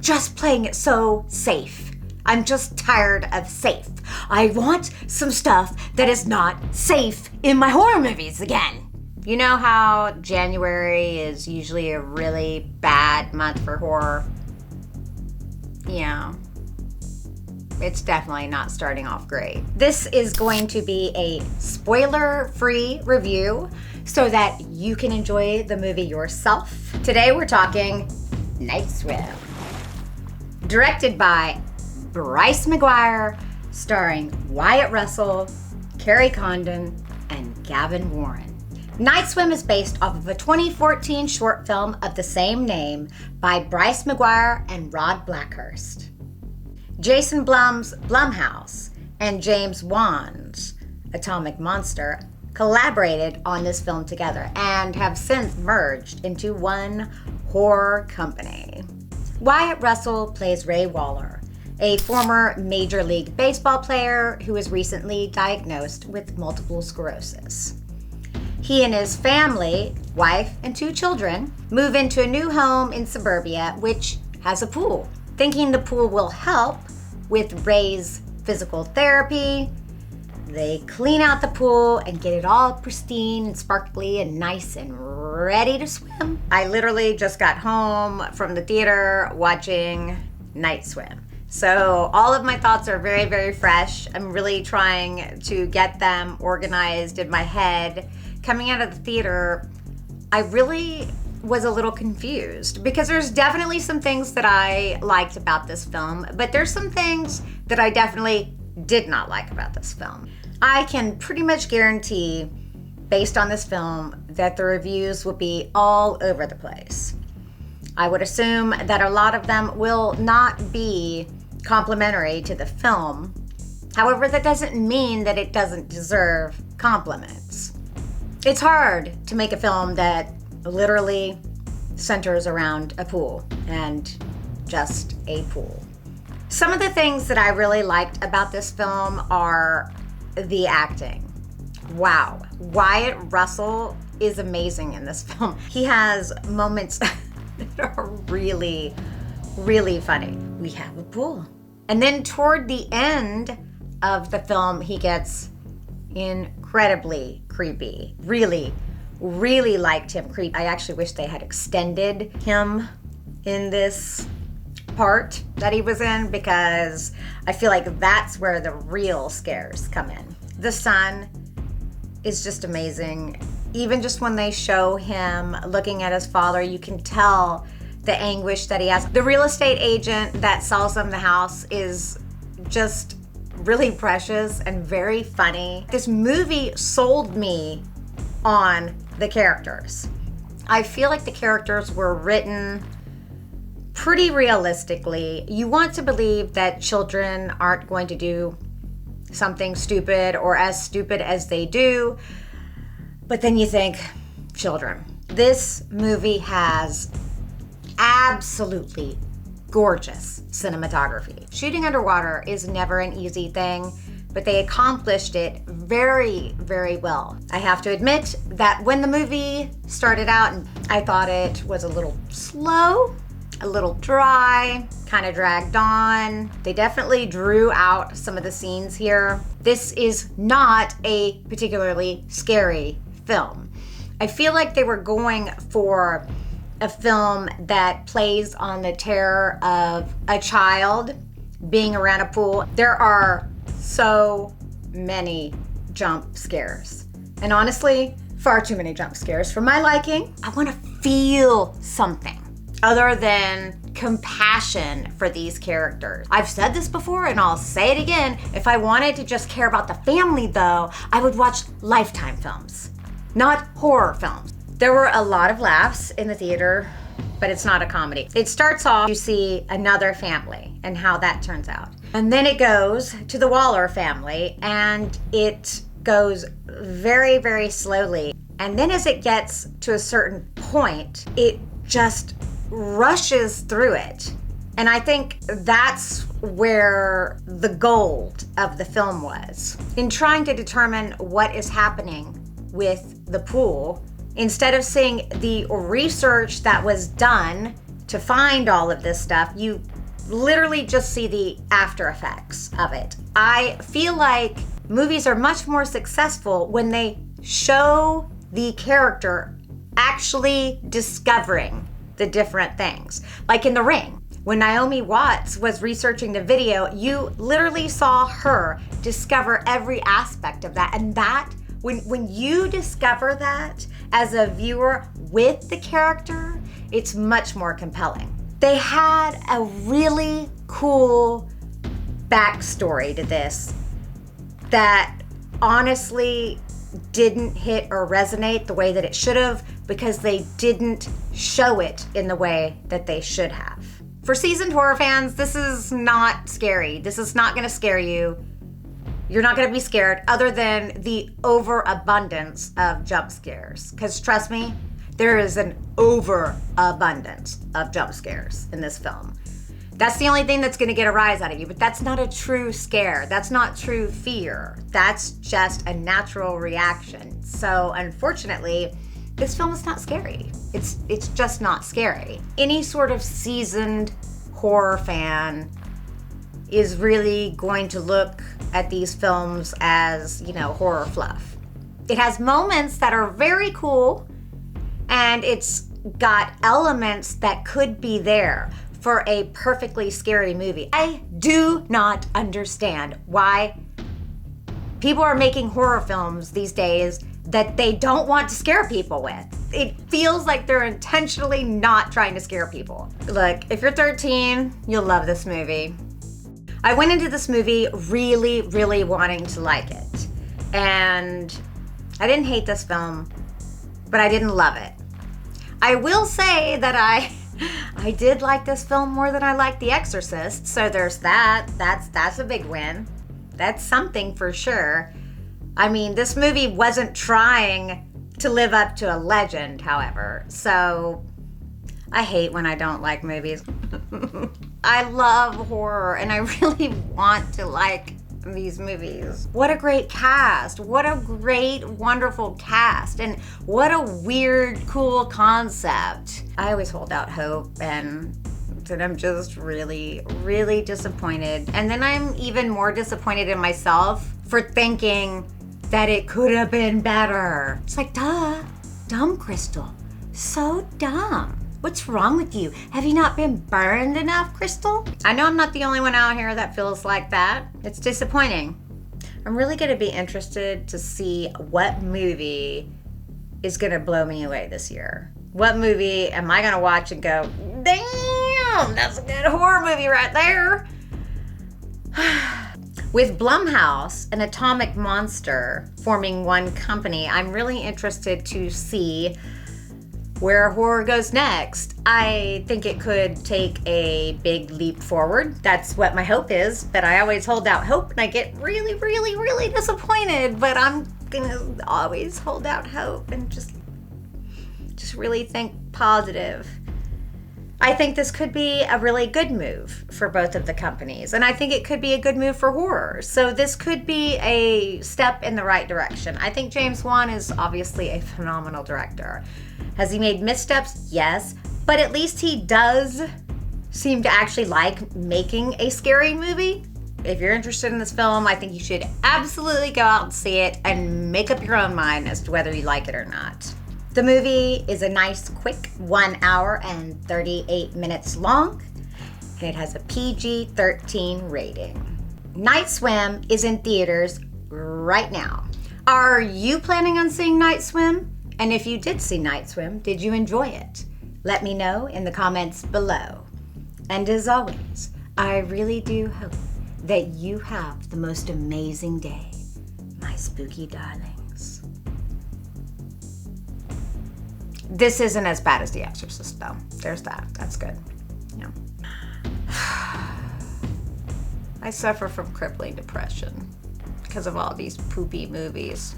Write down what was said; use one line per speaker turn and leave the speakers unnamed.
just playing it so safe. I'm just tired of safe. I want some stuff that is not safe in my horror movies again. You know how January is usually a really bad month for horror? Yeah. It's definitely not starting off great. This is going to be a spoiler-free review so that you can enjoy the movie yourself. Today we're talking Night Swim. Directed by Bryce McGuire, starring Wyatt Russell, Carrie Condon, and Gavin Warren. Night Swim is based off of a 2014 short film of the same name by Bryce McGuire and Rod Blackhurst. Jason Blum's Blumhouse and James Wan's Atomic Monster collaborated on this film together and have since merged into one horror company. Wyatt Russell plays Ray Waller, a former Major League Baseball player who was recently diagnosed with multiple sclerosis. He and his family, wife and 2 children, move into a new home in suburbia which has a pool. Thinking the pool will help with Ray's physical therapy, they clean out the pool and get it all pristine and sparkly and nice and ready to swim. I literally just got home from the theater watching Night Swim. So all of my thoughts are very, very fresh. I'm really trying to get them organized in my head. Coming out of the theater, I really was a little confused because there's definitely some things that I liked about this film, but there's some things that I definitely did not like about this film. I can pretty much guarantee, based on this film, that the reviews will be all over the place. I would assume that a lot of them will not be complimentary to the film. However, that doesn't mean that it doesn't deserve compliments. It's hard to make a film that literally centers around a pool and just a pool. Some of the things that I really liked about this film are the acting. Wow, Wyatt Russell is amazing in this film. He has moments that are really, really funny. We have a pool. And then toward the end of the film, he gets incredibly creepy. Really liked him creepy. I actually wish they had extended him in this part that he was in because I feel like that's where the real scares come in. The son is just amazing. Even just when they show him looking at his father, you can tell the anguish that he has. The real estate agent that sells them the house is just really precious and very funny. This movie sold me on the characters. I feel like the characters were written pretty realistically. You want to believe that children aren't going to do something stupid or as stupid as they do, but then you think, children. This movie has absolutely gorgeous cinematography. Shooting underwater is never an easy thing, but they accomplished it very, very well. I have to admit that when the movie started out, I thought it was a little slow, a little dry, kind of dragged on. They definitely drew out some of the scenes here. This is not a particularly scary film. I feel like they were going for a film that plays on the terror of a child being around a pool. There are so many jump scares. And honestly, far too many jump scares for my liking. I want to feel something other than compassion for these characters. I've said this before and I'll say it again. If I wanted to just care about the family though, I would watch Lifetime films, not horror films. There were a lot of laughs in the theater, but it's not a comedy. It starts off, you see another family and how that turns out. And then it goes to the Waller family and it goes very, very slowly. And then as it gets to a certain point, it just rushes through it. And I think that's where the gold of the film was. In trying to determine what is happening with the pool, instead of seeing the research that was done to find all of this stuff, you literally just see the after effects of it. I feel like movies are much more successful when they show the character actually discovering the different things. Like in The Ring, when Naomi Watts was researching the video, you literally saw her discover every aspect of that. And that, when you discover that as a viewer with the character, it's much more compelling. They had a really cool backstory to this that honestly didn't hit or resonate the way that it should have, because they didn't show it in the way that they should have. For seasoned horror fans, this is not scary. This is not gonna scare you. You're not gonna be scared other than the overabundance of jump scares. Because trust me, there is an overabundance of jump scares in this film. That's the only thing that's gonna get a rise out of you, but that's not a true scare. That's not true fear. That's just a natural reaction. So unfortunately, this film is not scary. It's just not scary. Any sort of seasoned horror fan is really going to look at these films as, horror fluff. It has moments that are very cool, and it's got elements that could be there for a perfectly scary movie. I do not understand why people are making horror films these days that they don't want to scare people with. It feels like they're intentionally not trying to scare people. Look, if you're 13, you'll love this movie. I went into this movie really, really wanting to like it. And I didn't hate this film, but I didn't love it. I will say that I did like this film more than I liked The Exorcist, so there's that. That's a big win. That's something for sure. I mean, this movie wasn't trying to live up to a legend, however, so I hate when I don't like movies. I love horror, and I really want to like these movies. What a great cast. What a great, wonderful cast. And what a weird, cool concept. I always hold out hope, and then I'm just really, really disappointed. And then I'm even more disappointed in myself for thinking that it could have been better. It's like, duh, dumb, Crystal. So dumb. What's wrong with you? Have you not been burned enough, Crystal? I know I'm not the only one out here that feels like that. It's disappointing. I'm really gonna be interested to see what movie is gonna blow me away this year. What movie am I gonna watch and go, damn, that's a good horror movie right there. With Blumhouse and Atomic Monster forming one company, I'm really interested to see where horror goes next. I think it could take a big leap forward. That's what my hope is, but I always hold out hope and I get really, really, really disappointed, but I'm gonna always hold out hope and just really think positive. I think this could be a really good move for both of the companies, and I think it could be a good move for horror. So this could be a step in the right direction. I think James Wan is obviously a phenomenal director. Has he made missteps? Yes, but at least he does seem to actually like making a scary movie. If you're interested in this film, I think you should absolutely go out and see it and make up your own mind as to whether you like it or not. The movie is a nice, quick 1 hour and 38 minutes long, and it has a PG-13 rating. Night Swim is in theaters right now. Are you planning on seeing Night Swim? And if you did see Night Swim, did you enjoy it? Let me know in the comments below. And as always, I really do hope that you have the most amazing day, my spooky darlings. This isn't as bad as The Exorcist, though. There's that. That's good. Yeah. I suffer from crippling depression because of all these poopy movies.